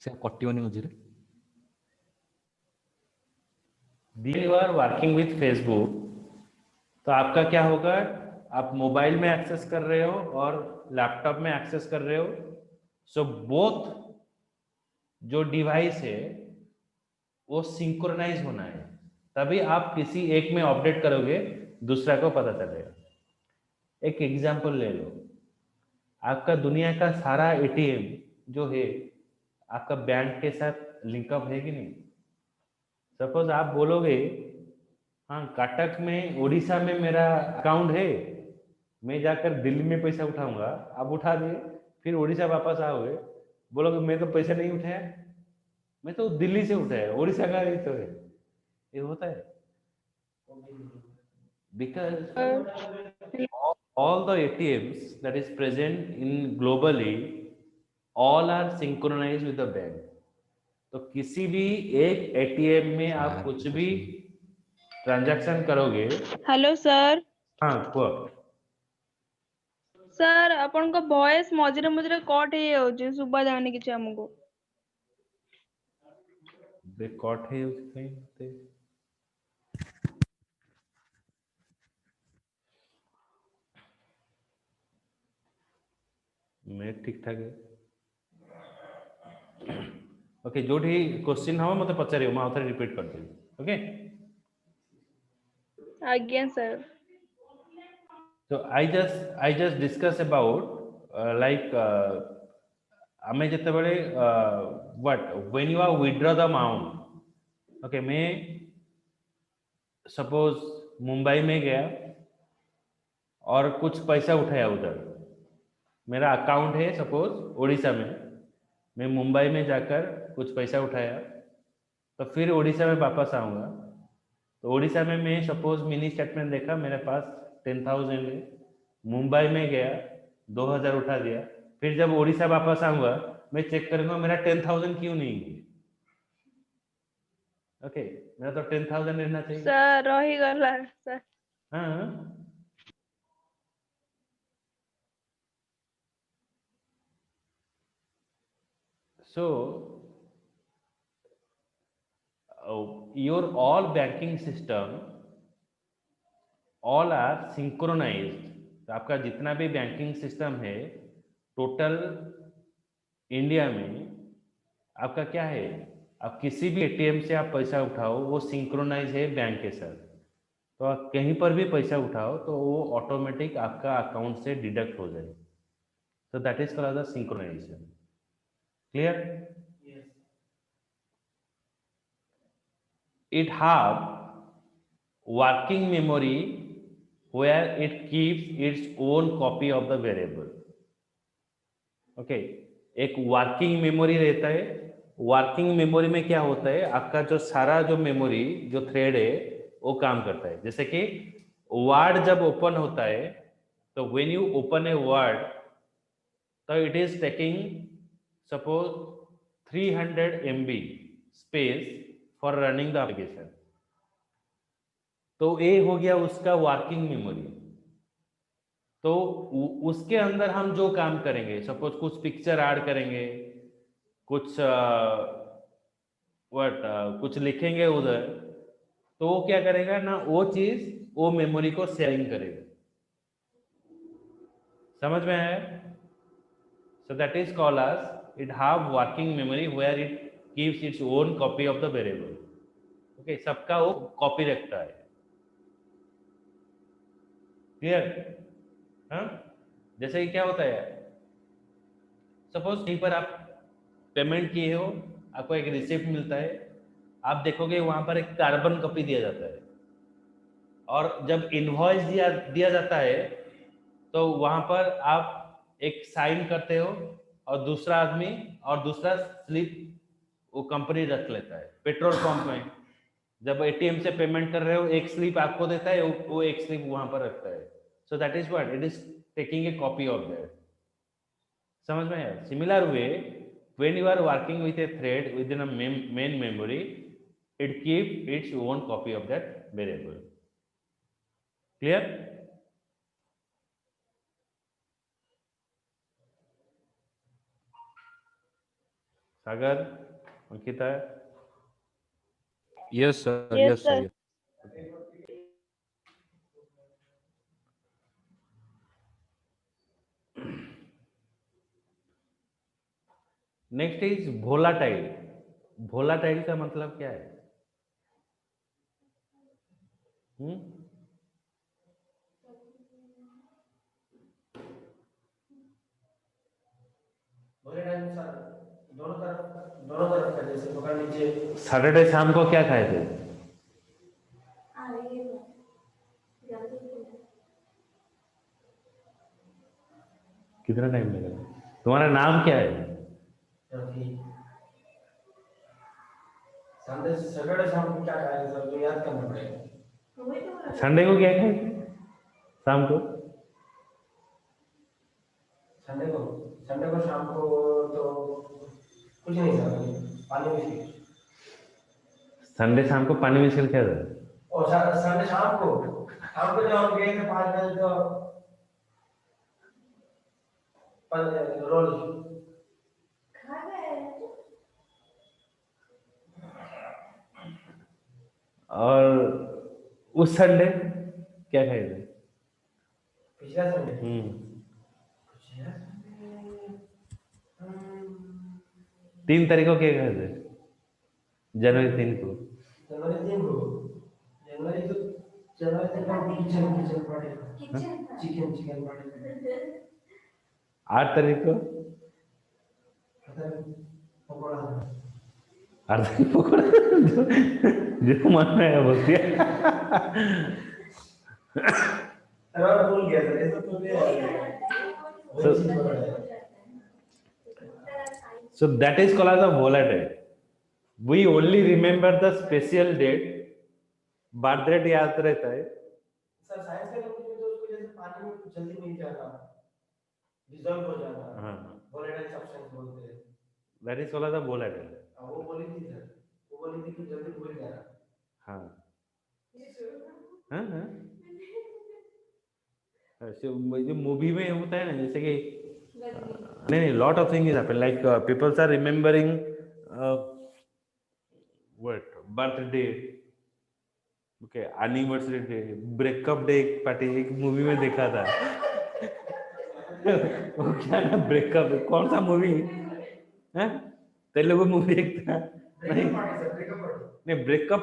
से कटिवनी मझे you are working with Facebook, तो आपका क्या होगा, आप मोबाइल में एक्सेस कर रहे हो और लैपटॉप में एक्सेस कर रहे हो। सो बोथ जो डिवाइस है वो सिंक्रोनाइज होना है, तभी आप किसी एक में अपडेट करोगे, दूसरा को पता चलेगा। एक एग्जांपल ले लो, आपका दुनिया का सारा एटीएम जो है आपका बैंक के साथ लिंकअप है कि नहीं। सपोज आप बोलोगे हाँ कटक में उड़ीसा में मेरा अकाउंट है, मैं जाकर दिल्ली में पैसा उठाऊंगा, आप उठा दिए, फिर उड़ीसा वापस आओगे, बोलोगे मैं तो पैसा नहीं उठाया, मैं तो दिल्ली से उठाया, उड़ीसा का ही तो है। ये होता है sir because all the ATMs that is present in globally all are synchronized with the bank। तो किसी भी एक एटीएम में आप कुछ भी ट्रांजैक्शन करोगे। Hello sir. हाँ कुह। सर आपन को वॉइस मझिरे मझिरे कट हे जाउची, सुबा जानी किछ हमको। कट है उसके मैं ठीक ठाक है। ओके जो क्वेश्चन हम मत पचार मुझे रिपीट कर देवी। ओके आज्ञा sir. so I just discuss about like आमे जिते बड़े what when you are withdraw the amount। Okay मैं सपोज मुंबई में गया और कुछ पैसा उठाया उधर, मेरा अकाउंट है सपोज उड़ीसा में, मैं मुंबई में जाकर कुछ पैसा उठाया, तो फिर उड़ीसा में वापस आऊँगा, तो उड़ीसा में मैं सपोज मिनी स्टेटमेंट देखा मेरे पास 10,000 है, मुंबई में गया 2,000 उठा दिया, फिर जब उड़ीसा वापस आऊँगा मैं चेक करूँगा मेरा 10,000 क्यों नहीं है। ओके मेरा तो 10,000 रहना चाहिए। सर रही गला सर। हाँ so your all banking system all are synchronized। तो आपका जितना भी बैंकिंग सिस्टम है टोटल इंडिया में आपका क्या है, आप किसी भी एटीएम से आप पैसा उठाओ वो सिंक्रोनाइज है बैंक के साथ, तो आप कहीं पर भी पैसा उठाओ तो वो ऑटोमेटिक आपका अकाउंट से डिडक्ट हो जाए। तो that is called the synchronization. Clear? It have working memory where it keeps its own copy of the variable। Okay एक वर्किंग मेमोरी रहता है, वर्किंग मेमोरी में क्या होता है आपका जो सारा जो मेमोरी जो थ्रेड है वो काम करता है। जैसे कि वर्ड जब ओपन होता है तो when you open a word तो it is taking suppose 300 MB space for running the application, तो ये हो गया उसका वर्किंग मेमोरी। तो उसके अंदर हम जो काम करेंगे सपोज कुछ पिक्चर ऐड करेंगे, कुछ कुछ लिखेंगे उधर, तो वो क्या करेगा ना वो चीज वो मेमोरी को शेयरिंग करेगा। समझ में आया? So that is called as it have working memory where it keeps its own copy of the variable. Okay सबका वो कॉपी रखता है। क्लियर? हाँ जैसे कि क्या होता है सपोज कहीं पर आप पेमेंट किए हो, आपको एक रिसिप्ट मिलता है, आप देखोगे वहां पर एक कार्बन कॉपी दिया जाता है, और जब इनवॉइस दिया जाता है तो वहां पर आप एक साइन करते हो और दूसरा आदमी और दूसरा स्लिप वो कंपनी रख लेता है। पेट्रोल पंप में जब एटीएम से पेमेंट कर रहे हो एक स्लिप आपको देता है, वो एक स्लिप वहां पर रखता है। सो that is what it is taking a copy of that. समझ में आया? Similar way when you are working with a thread within a main memory, it keeps its own copy of that variable। Clear? Sagar, Ankita, Yes, sir. Yes, Yes, sir. sir. Yes. Next is volatile. Volatile का मतलब क्या है? हम्म? दोनों तरफ का, जैसे पकड़ लीजिए। सैटरडे शाम को क्या खाए थे? कितना टाइम लगेगा? तुम्हारा नाम क्या है? संडे सैटरडे शाम को क्या खाएंगे सर, तो याद करना पड़ेगा। संडे को क्या खाए शाम को? संडे को शाम को तो कुछ नहीं सर, पानी बिस्किट। संडे शाम को पानी बिस्किट क्या था? और संडे शाम को जब हम गए थे 5 बजे तो रोल और उस संडे क्या खाए थे? पिछला संडे। हम्म। 3 तारीख को क्या खाए थे? जनवरी 3 को। जनवरी 3 को किचन पार्टी, चिकन पार्टी। 8 तारीख को पकौड़ा। 8 तारीख को पकौड़ा। जो मन में है बोल दिया। अरे भूल गया सर, ये तो So that is called as a volatile. We only remember the special date. Birth date याद रहता है। सर साइंस के लैंग्वेज में तो उसको जैसे पानी में जल्दी नहीं जाना, डिसॉल्व हो जाना, हाँ, वोलेटाइल सब्सटेंस बोलते हैं। that is called as a volatile. वो बोली थी सर, वो बोली थी कि जल्दी भूल जाना। हाँ हाँ हाँ। So जो मूवी में होता है ना, जैसे कि नहीं, lot of things happen, like people are remembering what birthday, okay, anniversary day, breakup day party एक मूवी में देखा था। वो क्या ना, ब्रेकअप, कौन सा मूवी है? तेलुगु मूवी एक था। नहीं, breakup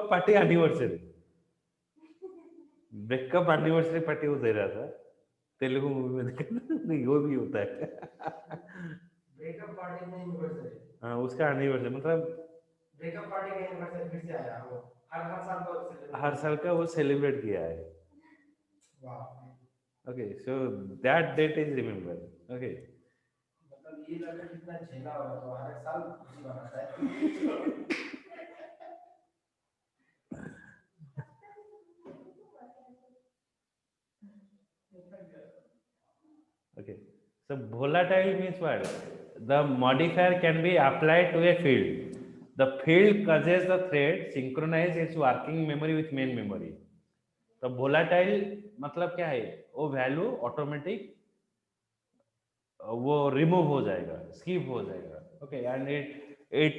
party anniversary, breakup anniversary party वो दे रहा था तेलुगु मूवी में देखा था। नहीं, वो भी होता है। ब्रेकअप पार्टी में एनिवर्सरी। हाँ, उसका एनिवर्सरी मतलब ब्रेकअप पार्टी का एनिवर्सरी फिर से आया वो, हर साल का वो सेलिब्रेट किया है। वाह। Okay, so that date is remember. Okay, मतलब ये लड़का कितना झेला होगा, तो हर एक साल खुशी मनाता है। okay. So volatile means what? The modifier can be applied to a field. The field causes the thread synchronize its working memory with main memory. तो volatile मतलब क्या है? वो वैल्यू ऑटोमेटिक वो रिमूव हो जाएगा, स्किप हो जाएगा। Okay, and it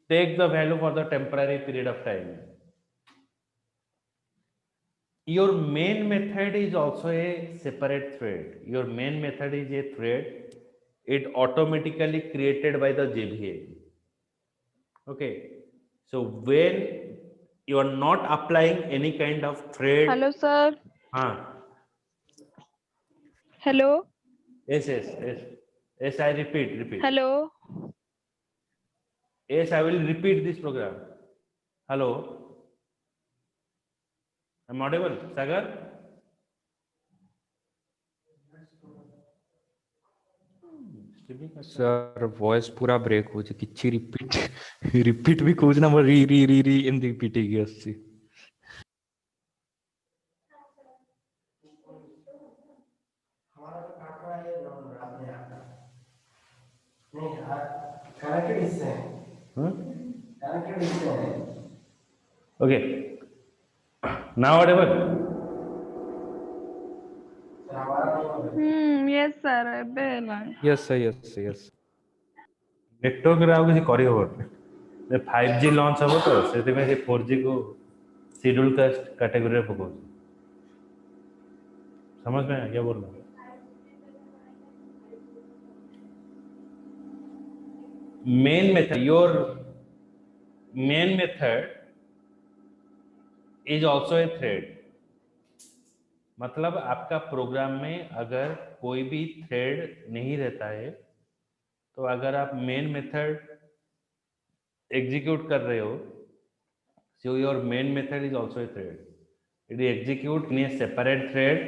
take the value for the temporary period of time. Your main method is also a separate thread. Your main method is a thread. It automatically created by the JVM. Okay, so when you are not applying any kind of thread. Hello, sir. Hello. Yes, I repeat. Hello. Yes, I will repeat this program. Hello, I'm audible, Sagar? Sir voice पूरा break हो जाए, किछि repeat भी कुछ ना री and repeat ही गसी। हमारा तो काटवा है नॉन आपने आता नहीं कनेक्टेड इससे है। कनेक्टेड इससे है। Okay, now audible? सर हमारा Yes, sir. Bella. Yes sir, yes. Network ଆଉ କିଛି କରି ହବନି 5G ଲଞ୍ଚ ହବ ତ ସେଥିପାଇଁ ସେ 4G को शेड्यूल कास्ट कैटेगरी में पकड़ समझ में आया क्या बोल रहा हूँ main method your main method is also a thread मतलब आपका प्रोग्राम में अगर कोई भी थ्रेड नहीं रहता है तो अगर आप मेन मेथड एग्जीक्यूट कर रहे हो so your main method is also a thread it is execute in a separate thread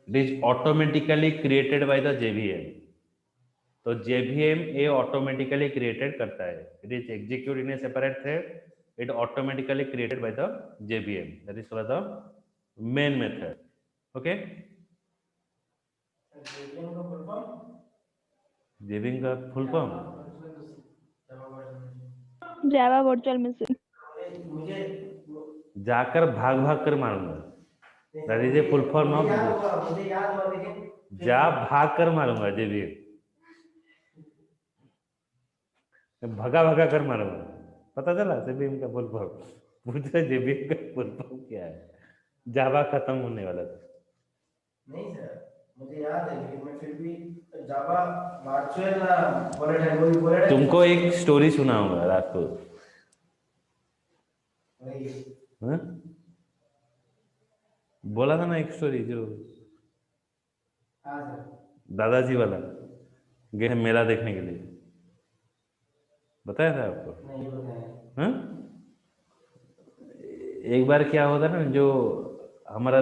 it is automatically created by the JVM तो JVM ये automatically created करता है it is execute in a separate thread it automatically created by the JVM that is called the main method okay JVM का full form Java virtual machine मुझे जाकर भाग भाग कर मारूंगा that is a full form of मुझे याद हुआ लेकिन जा भाग कर मारूंगा JVM भगा भगा कर मारूंगा पता चला JVM का फुल फॉर्म मुझे JVM का फुल फॉर्म क्या है जावा खत्म होने वाला था नहीं सर मुझे याद है लेकिन मैं फिर भी जावा वर्चुअल वॉलेट है वो भी वॉलेट तुमको एक स्टोरी सुनाऊंगा रात को हाँ? बोला था ना एक स्टोरी जो हाँ सर दादाजी वाला गए हैं मेला देखने के लिए बताया था आपको नहीं बताया हाँ? एक बार क्या होता ना जो हमारा